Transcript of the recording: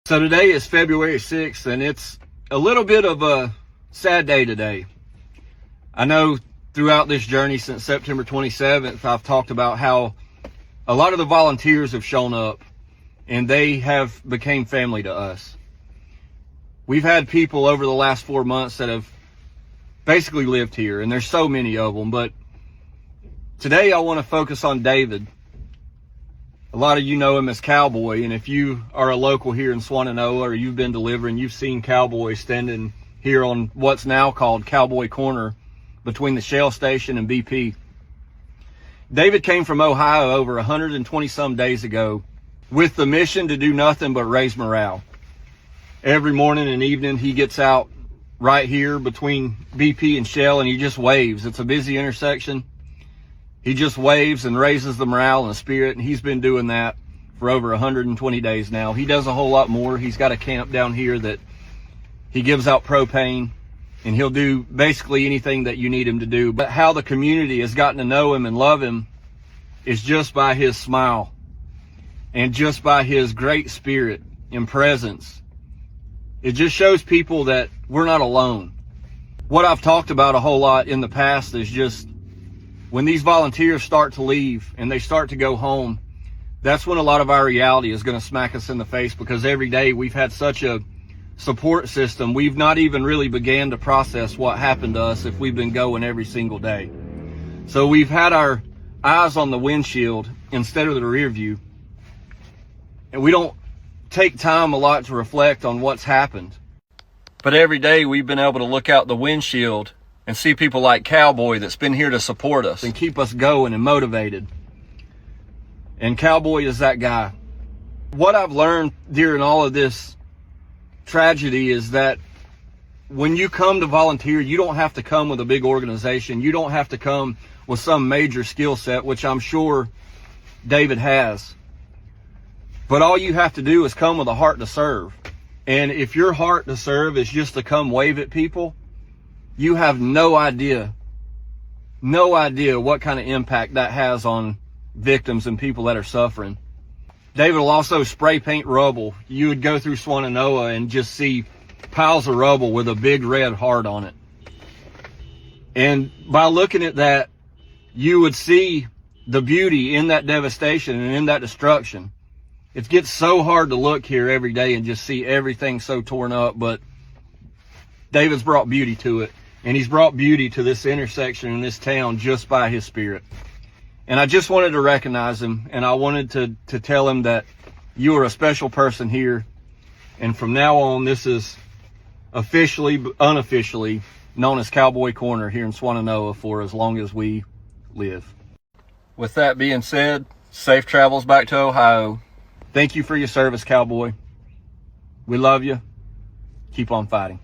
So today is February 6th, and it's a little bit of a sad day today. I know throughout this journey since September 27th, I've talked about how a lot of the volunteers have shown up, and they have became family to us. We've had people over the last 4 months that have basically lived here, and there's so many of them, but today I want to focus on David. A lot of you know him as Cowboy, and if you are a local here in Swannanoa or you've been delivering, you've seen Cowboy standing here on what's now called Cowboy Corner between the Shell Station and BP. David came from Ohio over 120 some days ago with the mission to do nothing but raise morale. Every morning and evening he gets out right here between BP and Shell and he just waves. It's a busy intersection. He just waves and raises the morale and the spirit, and he's been doing that for over 120 days now. He does a whole lot more. He's got a camp down here that he gives out propane, and he'll do basically anything that you need him to do. But how the community has gotten to know him and love him is just by his smile and just by his great spirit and presence. It just shows people that we're not alone. What I've talked about a whole lot in the past is just when these volunteers start to leave and they start to go home, that's when a lot of our reality is going to smack us in the face, because every day we've had such a support system. We've not even really began to process what happened to us if we've been going every single day. So we've had our eyes on the windshield instead of the rear view. And we don't take time a lot to reflect on what's happened. But every day we've been able to look out the windshield and see people like Cowboy that's been here to support us and keep us going and motivated. And Cowboy is that guy. What I've learned during all of this tragedy is that when you come to volunteer, you don't have to come with a big organization. You don't have to come with some major skill set, which I'm sure David has. But all you have to do is come with a heart to serve. And if your heart to serve is just to come wave at people, you have no idea what kind of impact that has on victims and people that are suffering. David will also spray paint rubble. You would go through Swannanoa and just see piles of rubble with a big red heart on it. And by looking at that, you would see the beauty in that devastation and in that destruction. It gets so hard to look here every day and just see everything so torn up, but David's brought beauty to it. And he's brought beauty to this intersection in this town just by his spirit. And I just wanted to recognize him, and I wanted to tell him that you are a special person here. And from now on, this is officially, unofficially known as Cowboy Corner here in Swannanoa for as long as we live. With that being said, safe travels back to Ohio. Thank you for your service, Cowboy. We love you. Keep on fighting.